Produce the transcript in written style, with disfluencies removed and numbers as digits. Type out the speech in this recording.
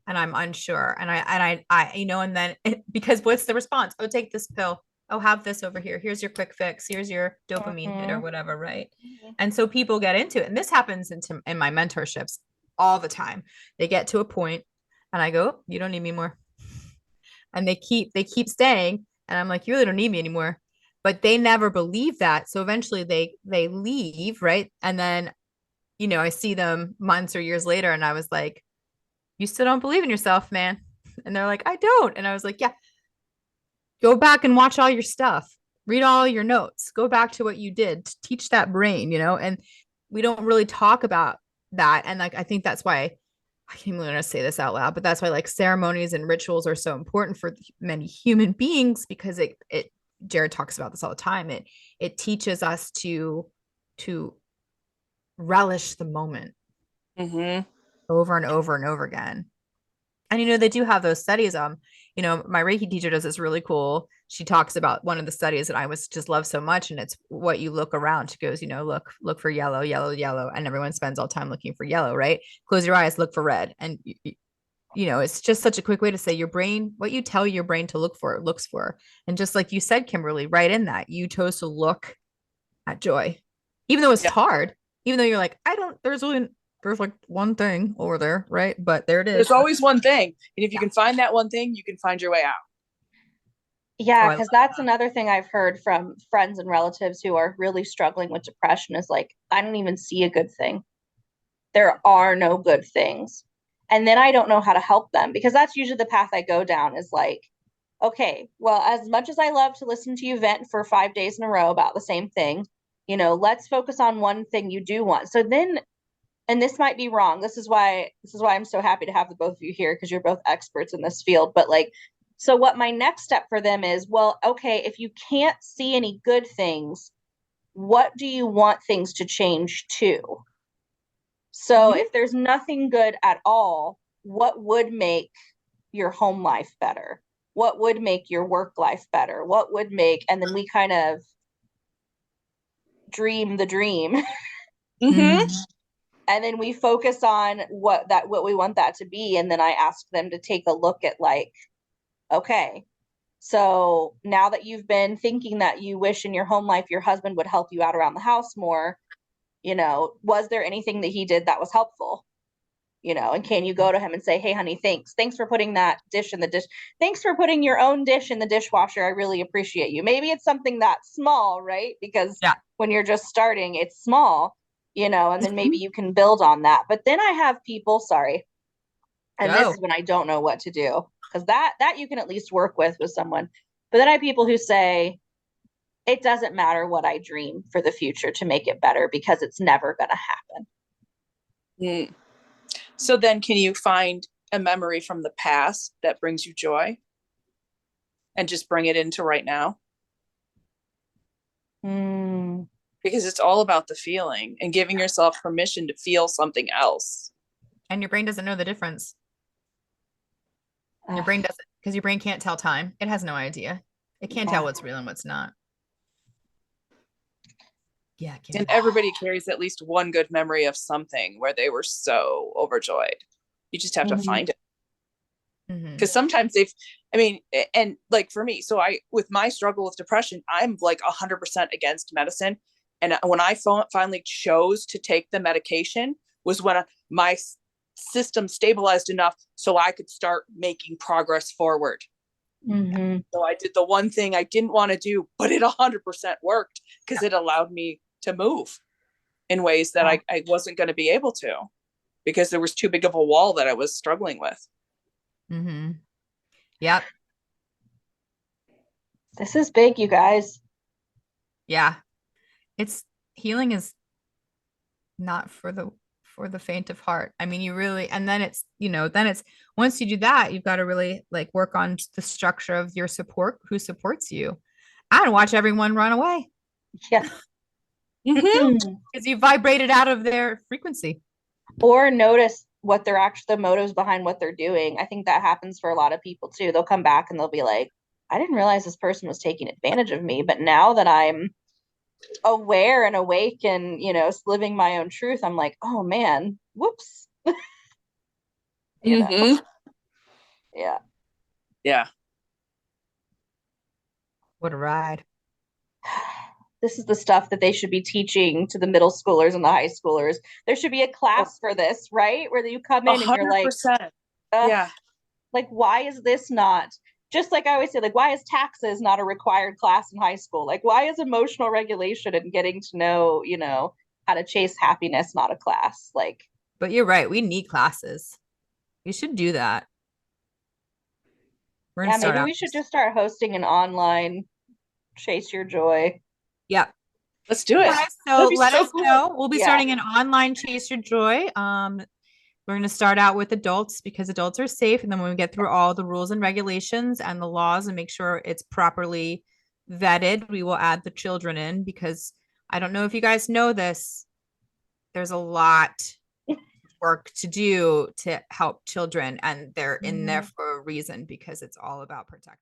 and I'm unsure. And then because what's the response? Oh, take this pill. Oh, have this over here. Here's your quick fix. Here's your dopamine hit or Mhm. whatever, right? And so people get into it. And this happens in my mentorships all the time. They get to a point and I go, "Oh, you don't need me more." And they keep staying. And I'm like, you really don't need me anymore. But they never believe that. So eventually they leave, right? And then, I see them months or years later and I was like, you still don't believe in yourself, man. And they're like, I don't. And I was like, yeah, go back and watch all your stuff. Read all your notes. Go back to what you did. Teach that brain, and we don't really talk about that. And like, I think that's why I can't even to say this out loud, but that's why like ceremonies and rituals are so important for many human beings because it Jared talks about this all the time. It teaches us to relish the moment Mm-hmm. over and over and over again. And they do have those studies. My Reiki teacher does this really cool. She talks about one of the studies that I was just love so much, and it's what you look around. She goes, look for yellow, yellow, yellow, and everyone spends all time looking for yellow, right? Close your eyes, look for red, and it's just such a quick way to say your brain, what you tell your brain to look for, it looks for. And just like you said, Kimberly, right in that you chose to look at joy, even though it's Yeah. hard, even though you're like, I don't. There's like one thing over there, right? But there it is. There's always one thing. And if you Yeah. can find that one thing, you can find your way out. Oh, Yeah, I love because that's that. another thing I've heard from friends and relatives who are really struggling with depression is like, I don't even see a good thing. There are no good things. And then I don't know how to help them because that's usually the path I go down is like, okay, well, as much as I love to listen to you vent for 5 days in a row about the same thing, let's focus on one thing you do want. So then, and this might be wrong. This is why I'm so happy to have the both of you here because you're both experts in this field. But like, so what my next step for them is, well, okay, if you can't see any good things, what do you want things to change to? So Mhm. if there's nothing good at all, what would make your home life better? What would make your work life better? What would make, and then we kind of dream the dream. Mm-hmm. Mhm. And then we focus on what we want that to be. And then I ask them to take a look at like, okay, so now that you've been thinking that you wish in your home life your husband would help you out around the house more, was there anything that he did that was helpful? And can you go to him and say, hey, honey, thanks for putting that dish in the dish. Thanks for putting your own dish in the dishwasher. I really appreciate you. Maybe it's something that small, right? Because Yeah. when you're just starting, it's small, and then maybe you can build on that. But then I have people, sorry, and this Go. is when I don't know what to do because that you can at least work with someone. But then I have people who say, it doesn't matter what I dream for the future to make it better because it's never going to happen. Mm. So then can you find a memory from the past that brings you joy and just bring it into right now? Mm. Because it's all about the feeling and giving yourself permission to feel something else. And your brain doesn't know the difference. Your Ugh, brain doesn't, because your brain can't tell time. It has no idea. It can't tell yeah. what's real and what's not. Yeah, And Kim. everybody carries at least one good memory of something where they were so overjoyed. You just have to Mhm. find it. Hmm. Because sometimes I mean, and like for me, so with my struggle with depression, I'm like 100% against medicine. And when I finally chose to take the medication was when my system stabilized enough so I could start making progress forward. Mhm. So I did the one thing I didn't want to do, but it 100% worked because it allowed me to move in ways that I wasn't going to be able to because there was too big of a wall that I was struggling with. Hmm. Yep. This is big, you guys. Yeah. It's healing is not for the faint of heart. I mean, you really, and then it's once you do that, you've got to really like work on the structure of your support, who supports you, and watch everyone run away Yeah. Mm-hmm. because you vibrated out of their frequency. Or notice what they're actually the motives behind what they're doing. I think that happens for a lot of people too. They'll come back and they'll be like, I didn't realize this person was taking advantage of me, but now that I'm aware and awake and, living my own truth, I'm like, oh man, whoops. you know. Mm-hmm. Yeah. Yeah. What a ride. This is the stuff that they should be teaching to the middle schoolers and the high schoolers. There should be a Oh, class for this, right? Where you come in and you're like, 100%. Ugh, Yeah. like, why is this not? Just like I always say, like, why is taxes not a required class in high school? Like, why is emotional regulation and getting to know, how to chase happiness not a class? Like, But you're right. We need classes. We should do that. We're gonna yeah, start maybe out. we should just start hosting an online chase your joy. Yep. Let's do it. So That'd be let so us cool. know. We'll be Yeah. starting an online Chase Your Joy. We're going to start out with adults because adults are safe. And then when we get through all the rules and regulations and the laws and make sure it's properly vetted, we will add the children in because I don't know if you guys know this. There's a lot of work to do to help children, and they're in there for a reason because it's all about protecting.